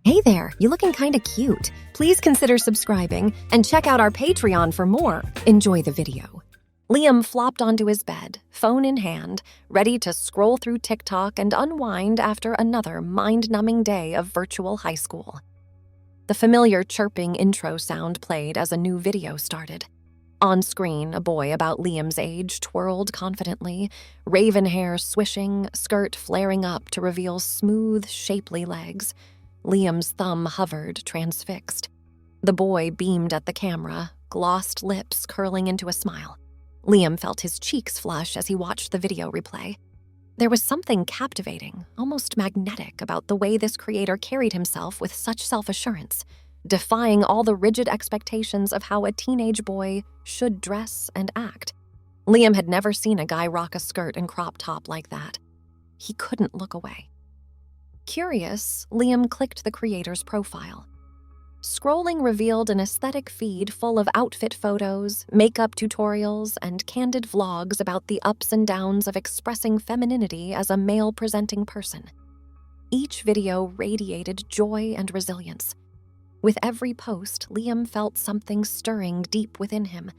Hey there, you looking kinda cute. Please consider subscribing and check out our Patreon for more. Enjoy the video. Liam flopped onto his bed, phone in hand, ready to scroll through TikTok and unwind after another mind-numbing day of virtual high school. The familiar chirping intro sound played as a new video started. On screen, a boy about Liam's age twirled confidently, raven hair swishing, skirt flaring up to reveal smooth, shapely legs. Liam's thumb hovered, transfixed. The boy beamed at the camera, glossed lips curling into a smile. Liam felt his cheeks flush as he watched the video replay. There was something captivating, almost magnetic, about the way this creator carried himself with such self-assurance, defying all the rigid expectations of how a teenage boy should dress and act. Liam had never seen a guy rock a skirt and crop top like that. He couldn't look away. Curious, Liam clicked the creator's profile. Scrolling revealed an aesthetic feed full of outfit photos, makeup tutorials, and candid vlogs about the ups and downs of expressing femininity as a male-presenting person. Each video radiated joy and resilience. With every post, Liam felt something stirring deep within him,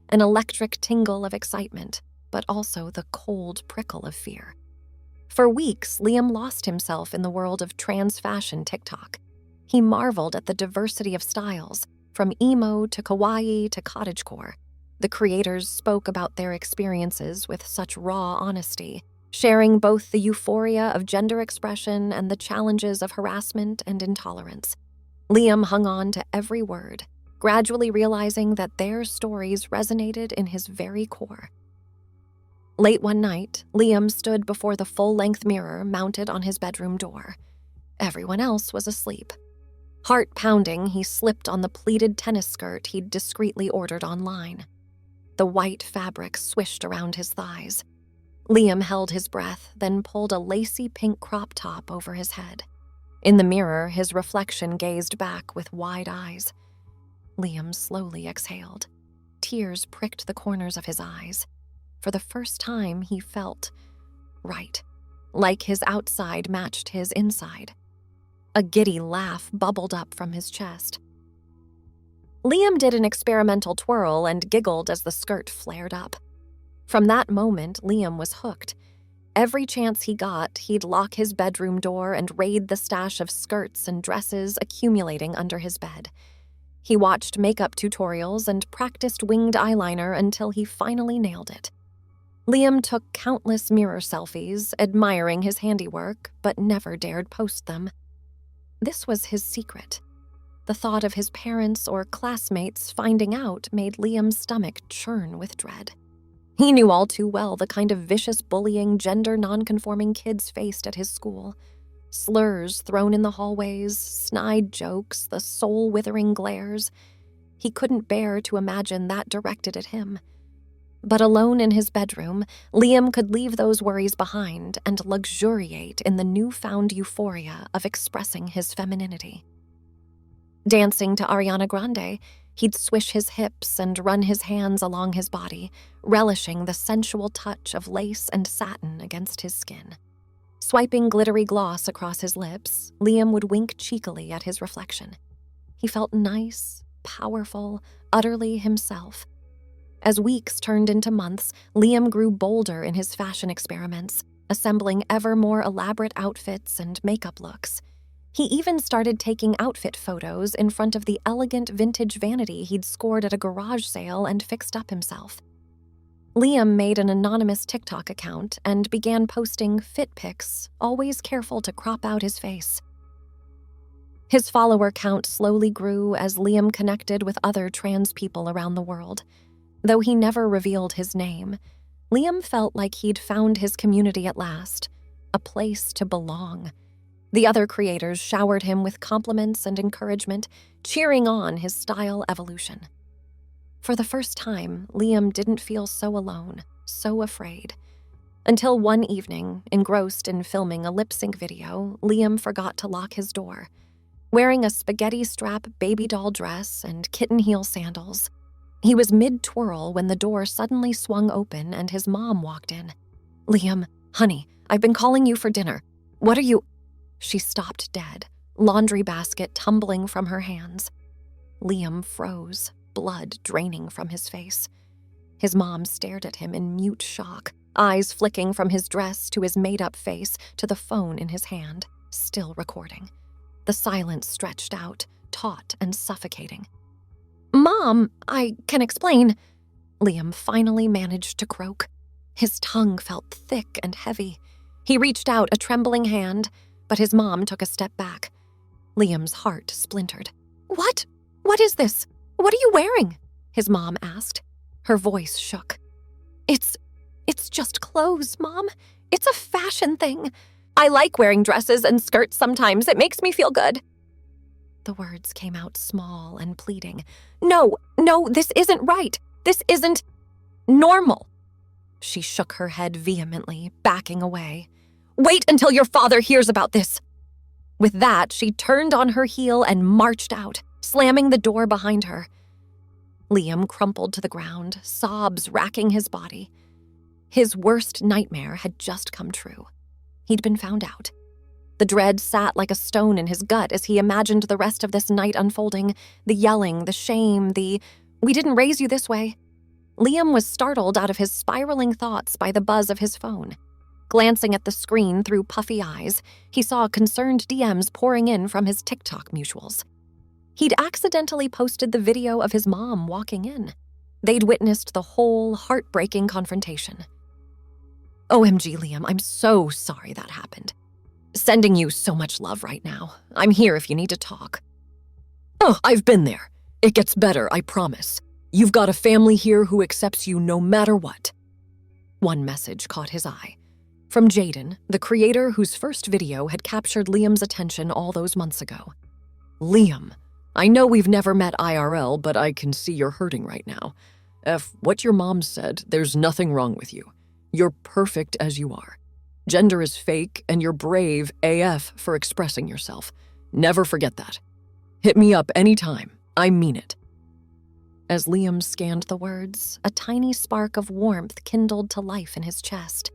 an electric tingle of excitement, but also the cold prickle of fear. For weeks, Liam lost himself in the world of trans fashion TikTok. He marveled at the diversity of styles, from emo to kawaii to cottagecore. The creators spoke about their experiences with such raw honesty, sharing both the euphoria of gender expression and the challenges of harassment and intolerance. Liam hung on to every word, gradually realizing that their stories resonated in his very core. Late one night, Liam stood before the full-length mirror mounted on his bedroom door. Everyone else was asleep. Heart pounding, he slipped on the pleated tennis skirt he'd discreetly ordered online. The white fabric swished around his thighs. Liam held his breath, then pulled a lacy pink crop top over his head. In the mirror, his reflection gazed back with wide eyes. Liam slowly exhaled. Tears pricked the corners of his eyes. For the first time, he felt right, like his outside matched his inside. A giddy laugh bubbled up from his chest. Liam did an experimental twirl and giggled as the skirt flared up. From that moment, Liam was hooked. Every chance he got, he'd lock his bedroom door and raid the stash of skirts and dresses accumulating under his bed. He watched makeup tutorials and practiced winged eyeliner until he finally nailed it. Liam took countless mirror selfies, admiring his handiwork, but never dared post them. This was his secret. The thought of his parents or classmates finding out made Liam's stomach churn with dread. He knew all too well the kind of vicious bullying gender nonconforming kids faced at his school. Slurs thrown in the hallways, snide jokes, the soul-withering glares. He couldn't bear to imagine that directed at him. But alone in his bedroom, Liam could leave those worries behind and luxuriate in the newfound euphoria of expressing his femininity. Dancing to Ariana Grande, he'd swish his hips and run his hands along his body, relishing the sensual touch of lace and satin against his skin. Swiping glittery gloss across his lips, Liam would wink cheekily at his reflection. He felt nice, powerful, utterly himself. As weeks turned into months, Liam grew bolder in his fashion experiments, assembling ever more elaborate outfits and makeup looks. He even started taking outfit photos in front of the elegant vintage vanity he'd scored at a garage sale and fixed up himself. Liam made an anonymous TikTok account and began posting fit pics, always careful to crop out his face. His follower count slowly grew as Liam connected with other trans people around the world. Though he never revealed his name, Liam felt like he'd found his community at last, a place to belong. The other creators showered him with compliments and encouragement, cheering on his style evolution. For the first time, Liam didn't feel so alone, so afraid. Until one evening, engrossed in filming a lip-sync video, Liam forgot to lock his door. Wearing a spaghetti-strap baby doll dress and kitten heel sandals, he was mid-twirl when the door suddenly swung open and his mom walked in. "Liam, honey, I've been calling you for dinner. What are you—" She stopped dead, laundry basket tumbling from her hands. Liam froze, blood draining from his face. His mom stared at him in mute shock, eyes flicking from his dress to his made-up face to the phone in his hand, still recording. The silence stretched out, taut and suffocating. "Mom, I can explain," Liam finally managed to croak. His tongue felt thick and heavy. He reached out a trembling hand, but his mom took a step back. Liam's heart splintered. "What? What is this? What are you wearing?" his mom asked. Her voice shook. It's just clothes, Mom. It's a fashion thing. I like wearing dresses and skirts sometimes. It makes me feel good." The words came out small and pleading. No, this isn't right. This isn't normal." She shook her head vehemently, backing away. "Wait until your father hears about this." With that, she turned on her heel and marched out, slamming the door behind her. Liam crumpled to the ground, sobs racking his body. His worst nightmare had just come true. He'd been found out. The dread sat like a stone in his gut as he imagined the rest of this night unfolding, the yelling, the shame, the "we didn't raise you this way." Liam was startled out of his spiraling thoughts by the buzz of his phone. Glancing at the screen through puffy eyes, he saw concerned DMs pouring in from his TikTok mutuals. He'd accidentally posted the video of his mom walking in. They'd witnessed the whole heartbreaking confrontation. "OMG, Liam, I'm so sorry that happened. Sending you so much love right now. I'm here if you need to talk." "Oh, I've been there. It gets better, I promise. You've got a family here who accepts you no matter what." One message caught his eye. From Jaden, the creator whose first video had captured Liam's attention all those months ago. "Liam, I know we've never met IRL, but I can see you're hurting right now. What your mom said, there's nothing wrong with you. You're perfect as you are. Gender is fake, and you're brave AF for expressing yourself. Never forget that. Hit me up anytime. I mean it." As Liam scanned the words, a tiny spark of warmth kindled to life in his chest.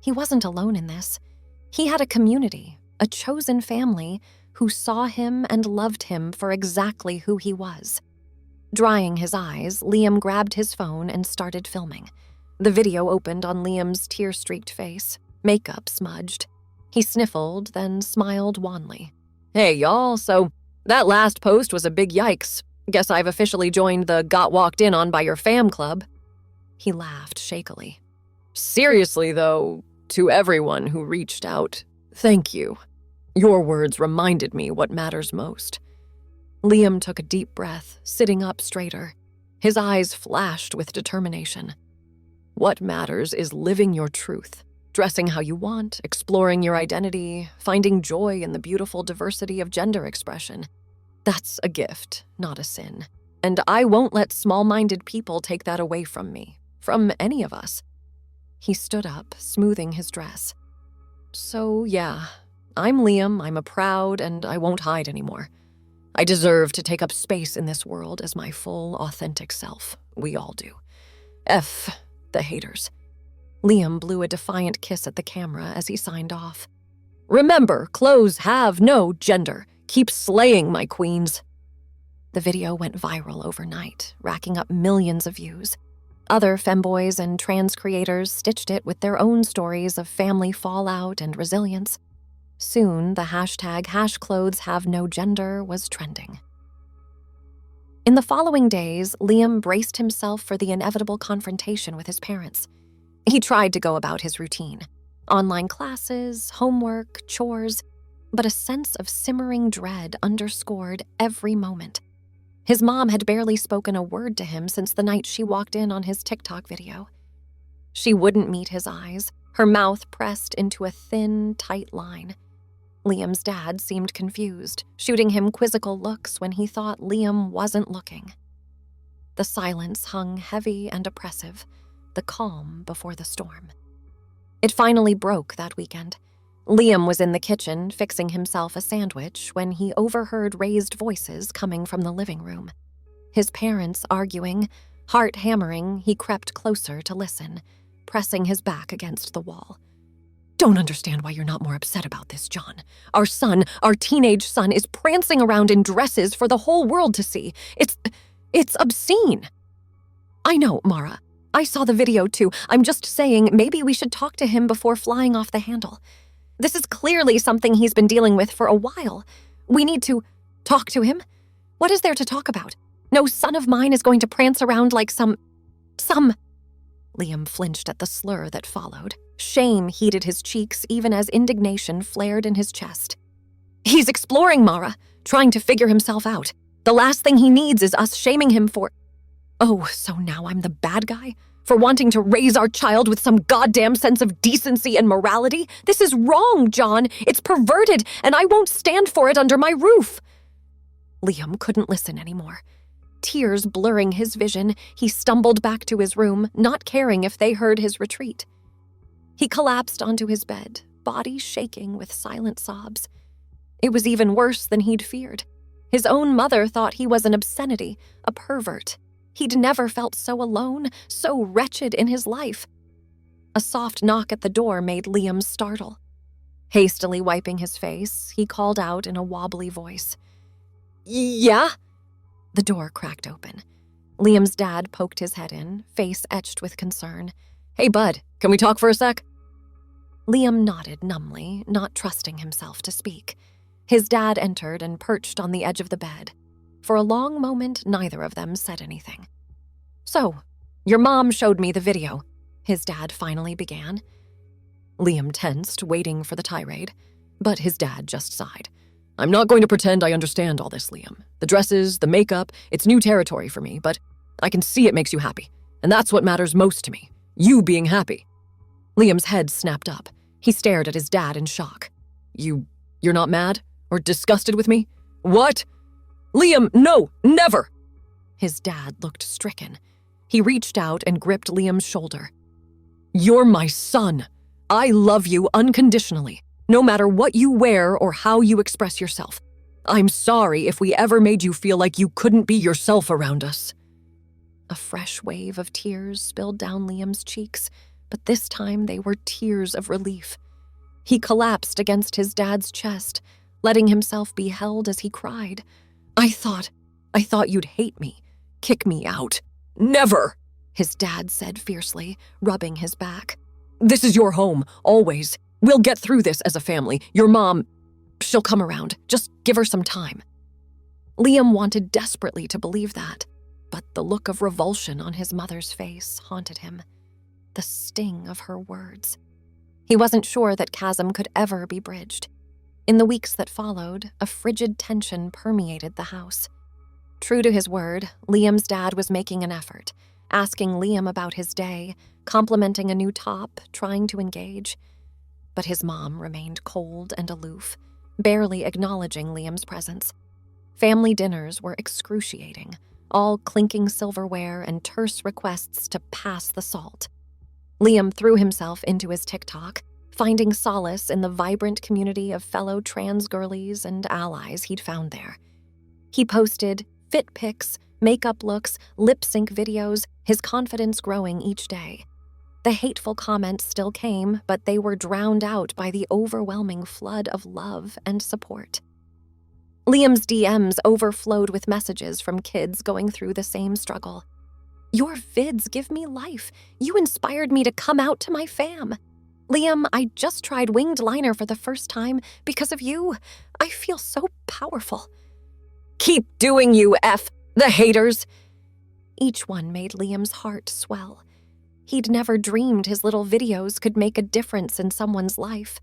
He wasn't alone in this. He had a community, a chosen family, who saw him and loved him for exactly who he was. Drying his eyes, Liam grabbed his phone and started filming. The video opened on Liam's tear-streaked face, makeup smudged. He sniffled, then smiled wanly. "Hey, y'all, so that last post was a big yikes. Guess I've officially joined the got walked in on by your fam club." He laughed shakily. "Seriously, though, to everyone who reached out, thank you. Your words reminded me what matters most." Liam took a deep breath, sitting up straighter. His eyes flashed with determination. What matters is living your truth, dressing how you want, exploring your identity, finding joy in the beautiful diversity of gender expression. That's a gift, not a sin. And I won't let small-minded people take that away from me, from any of us. He stood up, smoothing his dress. "So, yeah, I'm Liam, I'm a proud, and I won't hide anymore. I deserve to take up space in this world as my full, authentic self. We all do. F the haters." Liam blew a defiant kiss at the camera as he signed off. "Remember, clothes have no gender. Keep slaying, my queens." The video went viral overnight, racking up millions of views. Other femboys and trans creators stitched it with their own stories of family fallout and resilience. Soon, the hashtag #HashClothesHaveNoGender was trending. In the following days, Liam braced himself for the inevitable confrontation with his parents. He tried to go about his routine. Online classes, homework, chores, but a sense of simmering dread underscored every moment. His mom had barely spoken a word to him since the night she walked in on his TikTok video. She wouldn't meet his eyes, her mouth pressed into a thin, tight line. Liam's dad seemed confused, shooting him quizzical looks when he thought Liam wasn't looking. The silence hung heavy and oppressive, the calm before the storm. It finally broke that weekend. Liam was in the kitchen fixing himself a sandwich when he overheard raised voices coming from the living room. His parents arguing, heart hammering, he crept closer to listen, pressing his back against the wall. Don't understand why you're not more upset about this, John. Our son, our teenage son, is prancing around in dresses for the whole world to see. It's obscene. I know, Mara. I saw the video too. I'm just saying maybe we should talk to him before flying off the handle. This is clearly something he's been dealing with for a while. We need to talk to him. What is there to talk about? No son of mine is going to prance around like some... Liam flinched at the slur that followed. Shame heated his cheeks even as indignation flared in his chest. He's exploring, Mara, trying to figure himself out. The last thing he needs is us shaming him for... Oh, so now I'm the bad guy? For wanting to raise our child with some goddamn sense of decency and morality? This is wrong, John. It's perverted, and I won't stand for it under my roof. Liam couldn't listen anymore. Tears blurring his vision, he stumbled back to his room, not caring if they heard his retreat. He collapsed onto his bed, body shaking with silent sobs. It was even worse than he'd feared. His own mother thought he was an obscenity, a pervert. He'd never felt so alone, so wretched in his life. A soft knock at the door made Liam startle. Hastily wiping his face, he called out in a wobbly voice. Yeah? The door cracked open. Liam's dad poked his head in, face etched with concern. Hey, bud, can we talk for a sec? Liam nodded numbly, not trusting himself to speak. His dad entered and perched on the edge of the bed. For a long moment, neither of them said anything. So, your mom showed me the video, his dad finally began. Liam tensed, waiting for the tirade, but his dad just sighed. I'm not going to pretend I understand all this, Liam. The dresses, the makeup, it's new territory for me, but I can see it makes you happy, and that's what matters most to me, you being happy. Liam's head snapped up. He stared at his dad in shock. You're not mad? Or disgusted with me? What? Liam, no, never! His dad looked stricken. He reached out and gripped Liam's shoulder. You're my son. I love you unconditionally, no matter what you wear or how you express yourself. I'm sorry if we ever made you feel like you couldn't be yourself around us. A fresh wave of tears spilled down Liam's cheeks, but this time they were tears of relief. He collapsed against his dad's chest, letting himself be held as he cried. I thought you'd hate me, kick me out. Never, his dad said fiercely, rubbing his back. This is your home, always. We'll get through this as a family. Your mom, she'll come around. Just give her some time. Liam wanted desperately to believe that, but the look of revulsion on his mother's face haunted him. The sting of her words. He wasn't sure that chasm could ever be bridged. In the weeks that followed, a frigid tension permeated the house. True to his word, Liam's dad was making an effort, asking Liam about his day, complimenting a new top, trying to engage. But his mom remained cold and aloof, barely acknowledging Liam's presence. Family dinners were excruciating, all clinking silverware and terse requests to pass the salt. Liam threw himself into his TikTok, finding solace in the vibrant community of fellow trans girlies and allies he'd found there. He posted fit pics, makeup looks, lip-sync videos, his confidence growing each day. The hateful comments still came, but they were drowned out by the overwhelming flood of love and support. Liam's DMs overflowed with messages from kids going through the same struggle. Your vids give me life. You inspired me to come out to my fam. Liam, I just tried winged liner for the first time because of you. I feel so powerful. Keep doing you, F, the haters. Each one made Liam's heart swell. He'd never dreamed his little videos could make a difference in someone's life.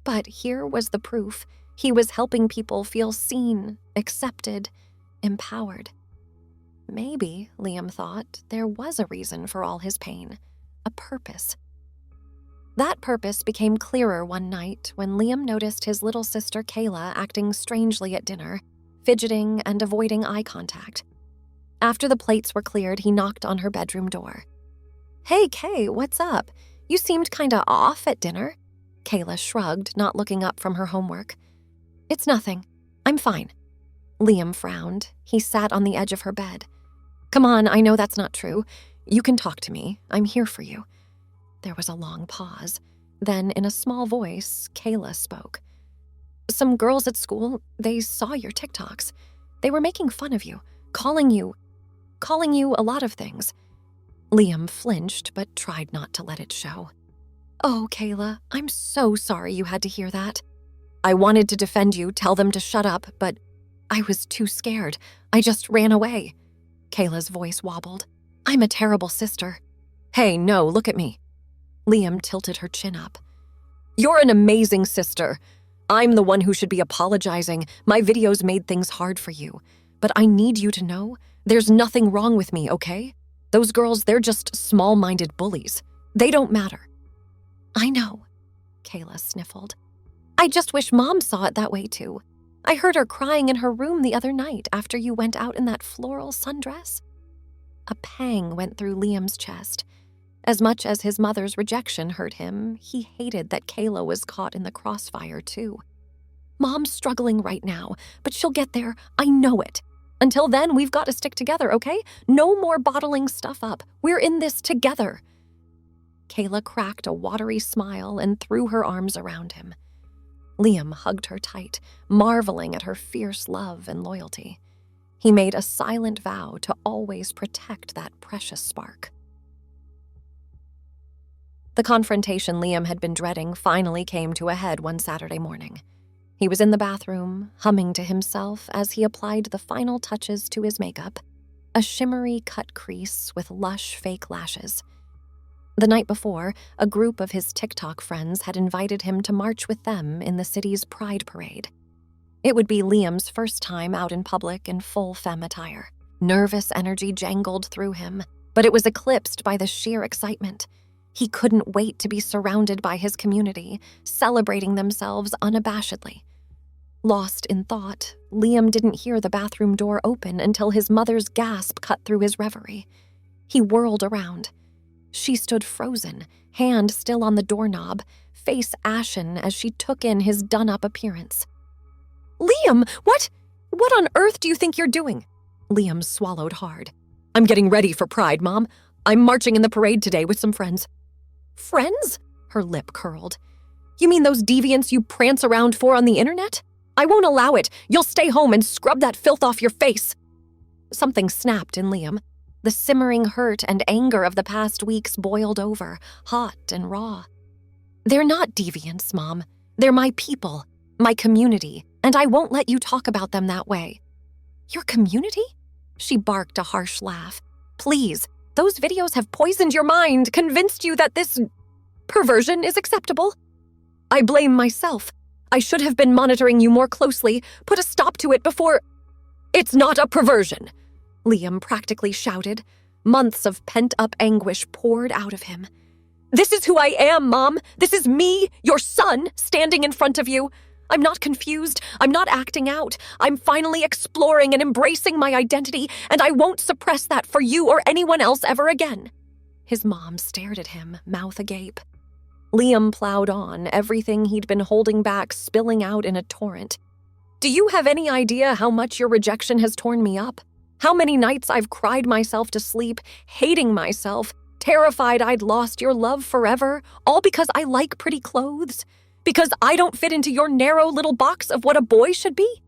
But here was the proof. He was helping people feel seen, accepted, empowered. Maybe, Liam thought, there was a reason for all his pain, a purpose. That purpose became clearer one night when Liam noticed his little sister Kayla acting strangely at dinner, fidgeting and avoiding eye contact. After the plates were cleared, he knocked on her bedroom door. Hey, Kay, what's up? You seemed kinda off at dinner. Kayla shrugged, not looking up from her homework. It's nothing. I'm fine. Liam frowned. He sat on the edge of her bed. Come on, I know that's not true. You can talk to me. I'm here for you. There was a long pause. Then, in a small voice, Kayla spoke. Some girls at school, they saw your TikToks. They were making fun of you, calling you a lot of things. Liam flinched but tried not to let it show. Oh, Kayla, I'm so sorry you had to hear that. I wanted to defend you, tell them to shut up, but I was too scared. I just ran away. Kayla's voice wobbled. I'm a terrible sister. Hey, no, look at me. Liam tilted her chin up. You're an amazing sister. I'm the one who should be apologizing. My videos made things hard for you. But I need you to know there's nothing wrong with me, okay? Those girls, they're just small-minded bullies. They don't matter. I know, Kayla sniffled. I just wish Mom saw it that way too. I heard her crying in her room the other night after you went out in that floral sundress. A pang went through Liam's chest. As much as his mother's rejection hurt him, he hated that Kayla was caught in the crossfire too. Mom's struggling right now, but she'll get there. I know it. Until then, we've got to stick together, okay? No more bottling stuff up. We're in this together. Kayla cracked a watery smile and threw her arms around him. Liam hugged her tight, marveling at her fierce love and loyalty. He made a silent vow to always protect that precious spark. The confrontation Liam had been dreading finally came to a head one Saturday morning. He was in the bathroom, humming to himself as he applied the final touches to his makeup, a shimmery cut crease with lush fake lashes. The night before, a group of his TikTok friends had invited him to march with them in the city's Pride Parade. It would be Liam's first time out in public in full femme attire. Nervous energy jangled through him, but it was eclipsed by the sheer excitement. He couldn't wait to be surrounded by his community, celebrating themselves unabashedly. Lost in thought, Liam didn't hear the bathroom door open until his mother's gasp cut through his reverie. He whirled around. She stood frozen, hand still on the doorknob, face ashen as she took in his done-up appearance. Liam, what on earth do you think you're doing? Liam swallowed hard. I'm getting ready for Pride, Mom. I'm marching in the parade today with some friends. Friends? Her lip curled. You mean those deviants you prance around for on the internet? I won't allow it. You'll stay home and scrub that filth off your face. Something snapped in Liam. The simmering hurt and anger of the past weeks boiled over, hot and raw. They're not deviants, Mom. They're my people, my community, and I won't let you talk about them that way. Your community? She barked a harsh laugh. Please, those videos have poisoned your mind, convinced you that this perversion is acceptable. I blame myself. I should have been monitoring you more closely, put a stop to it before— It's not a perversion, Liam practically shouted. Months of pent-up anguish poured out of him. This is who I am, Mom. This is me, your son, standing in front of you. I'm not confused. I'm not acting out. I'm finally exploring and embracing my identity, and I won't suppress that for you or anyone else ever again. His mom stared at him, mouth agape. Liam plowed on, everything he'd been holding back spilling out in a torrent. Do you have any idea how much your rejection has torn me up? How many nights I've cried myself to sleep, hating myself, terrified I'd lost your love forever, all because I like pretty clothes? Because I don't fit into your narrow little box of what a boy should be?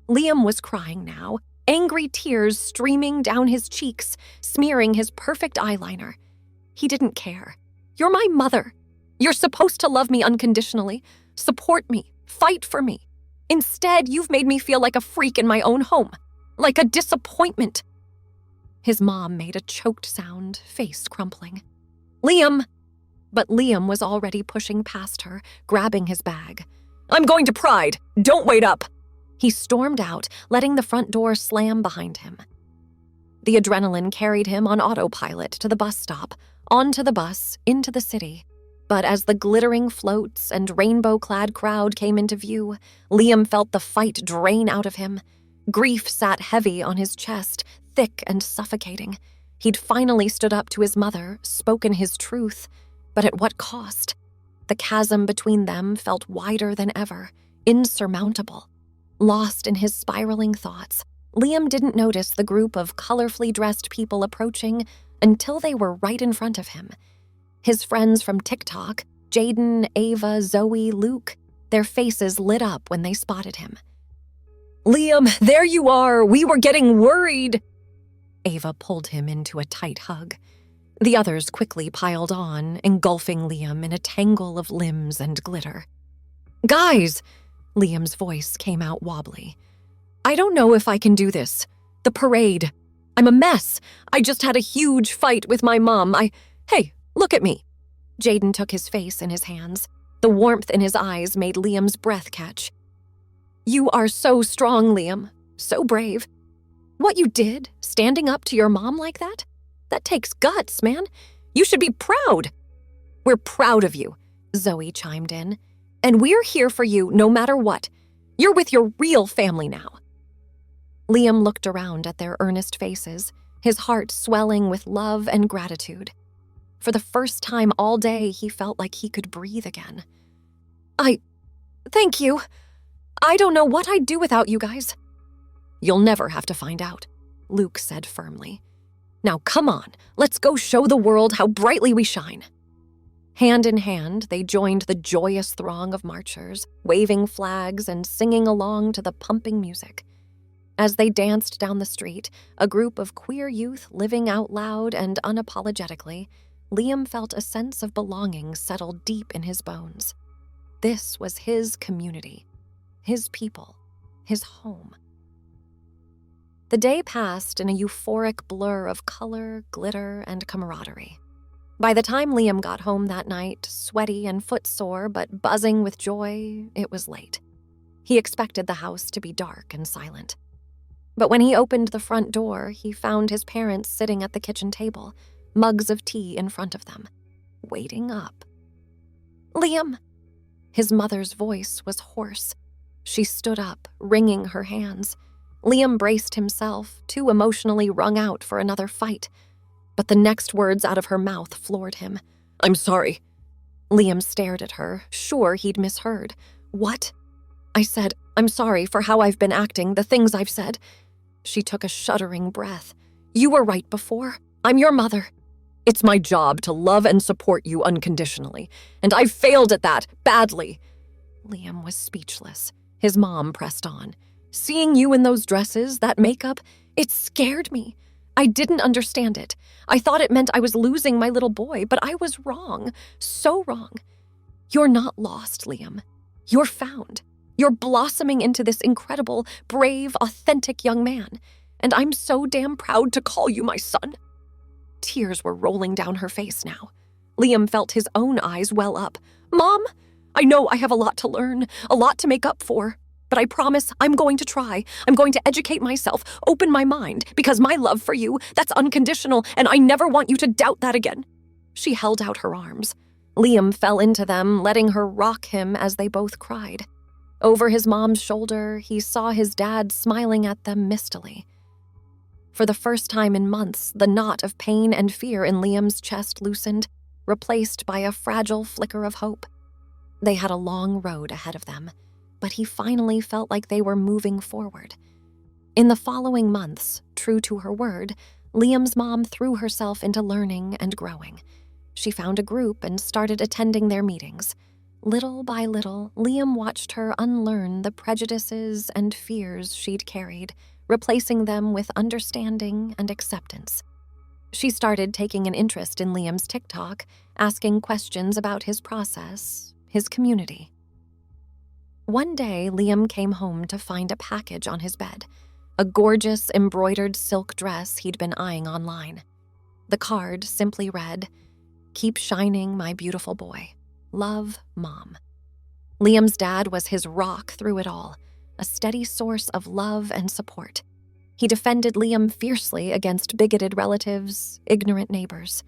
Liam was crying now, angry tears streaming down his cheeks, smearing his perfect eyeliner. He didn't care. You're my mother. You're supposed to love me unconditionally, support me, fight for me. Instead, you've made me feel like a freak in my own home, like a disappointment. His mom made a choked sound, face crumpling. Liam! But Liam was already pushing past her, grabbing his bag. I'm going to Pride! Don't wait up! He stormed out, letting the front door slam behind him. The adrenaline carried him on autopilot to the bus stop, onto the bus, into the city. But as the glittering floats and rainbow-clad crowd came into view, Liam felt the fight drain out of him. Grief sat heavy on his chest, thick and suffocating. He'd finally stood up to his mother, spoken his truth. But at what cost? The chasm between them felt wider than ever, insurmountable. Lost in his spiraling thoughts, Liam didn't notice the group of colorfully dressed people approaching until they were right in front of him. His friends from TikTok, Jaden, Ava, Zoe, Luke, their faces lit up when they spotted him. "Liam, there you are! We were getting worried!" Ava pulled him into a tight hug. The others quickly piled on, engulfing Liam in a tangle of limbs and glitter. "Guys!" Liam's voice came out wobbly. "I don't know if I can do this. The parade. I'm a mess. I just had a huge fight with my mom. Hey, look at me." Jaden took his face in his hands. The warmth in his eyes made Liam's breath catch. "You are so strong, Liam. So brave. What you did, standing up to your mom like that takes guts, man. You should be proud." "We're proud of you," Zoe chimed in. "And we're here for you no matter what. You're with your real family now." Liam looked around at their earnest faces, his heart swelling with love and gratitude. For the first time all day, he felt like he could breathe again. Thank you. I don't know what I'd do without you guys." "You'll never have to find out," Luke said firmly. "Now come on, let's go show the world how brightly we shine." Hand in hand, they joined the joyous throng of marchers, waving flags and singing along to the pumping music. As they danced down the street, a group of queer youth living out loud and unapologetically, Liam felt a sense of belonging settle deep in his bones. This was his community, his people, his home. The day passed in a euphoric blur of color, glitter, and camaraderie. By the time Liam got home that night, sweaty and footsore but buzzing with joy, it was late. He expected the house to be dark and silent. But when he opened the front door, he found his parents sitting at the kitchen table, mugs of tea in front of them, waiting up. "Liam!" His mother's voice was hoarse. She stood up, wringing her hands. Liam braced himself, too emotionally wrung out for another fight. But the next words out of her mouth floored him. "I'm sorry." Liam stared at her, sure he'd misheard. "What?" "I said, I'm sorry for how I've been acting, the things I've said." She took a shuddering breath. "You were right before. I'm your mother. It's my job to love and support you unconditionally, and I've failed at that, badly." Liam was speechless. His mom pressed on. "Seeing you in those dresses, that makeup, it scared me. I didn't understand it. I thought it meant I was losing my little boy, but I was wrong. So wrong. You're not lost, Liam. You're found. You're blossoming into this incredible, brave, authentic young man, and I'm so damn proud to call you my son." Tears were rolling down her face now. Liam felt his own eyes well up. "Mom, I know I have a lot to learn, a lot to make up for, but I promise I'm going to try. I'm going to educate myself, open my mind, because my love for you, that's unconditional, and I never want you to doubt that again." She held out her arms. Liam fell into them, letting her rock him as they both cried. Over his mom's shoulder, he saw his dad smiling at them mistily. For the first time in months, the knot of pain and fear in Liam's chest loosened, replaced by a fragile flicker of hope. They had a long road ahead of them, but he finally felt like they were moving forward. In the following months, true to her word, Liam's mom threw herself into learning and growing. She found a group and started attending their meetings. Little by little, Liam watched her unlearn the prejudices and fears she'd carried, replacing them with understanding and acceptance. She started taking an interest in Liam's TikTok, asking questions about his process, his community. One day, Liam came home to find a package on his bed, a gorgeous embroidered silk dress he'd been eyeing online. The card simply read, "Keep shining, my beautiful boy. Love, Mom." Liam's dad was his rock through it all, a steady source of love and support. He defended Liam fiercely against bigoted relatives, ignorant neighbors.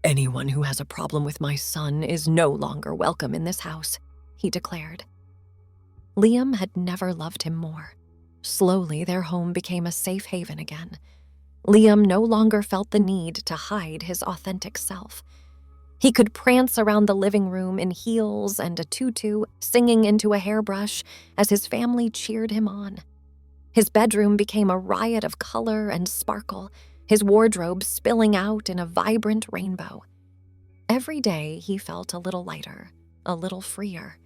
"Anyone who has a problem with my son is no longer welcome in this house," he declared. Liam had never loved him more. Slowly, their home became a safe haven again. Liam no longer felt the need to hide his authentic self. He could prance around the living room in heels and a tutu, singing into a hairbrush as his family cheered him on. His bedroom became a riot of color and sparkle, his wardrobe spilling out in a vibrant rainbow. Every day, he felt a little lighter, a little freer.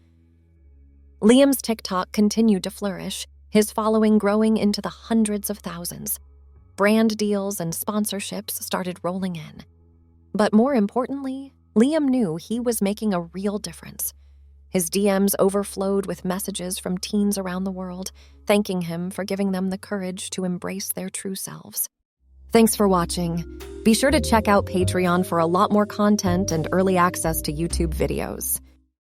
Liam's TikTok continued to flourish, his following growing into the hundreds of thousands. Brand deals and sponsorships started rolling in. But more importantly, Liam knew he was making a real difference. His DMs overflowed with messages from teens around the world, thanking him for giving them the courage to embrace their true selves. Thanks for watching. Be sure to check out Patreon for a lot more content and early access to YouTube videos.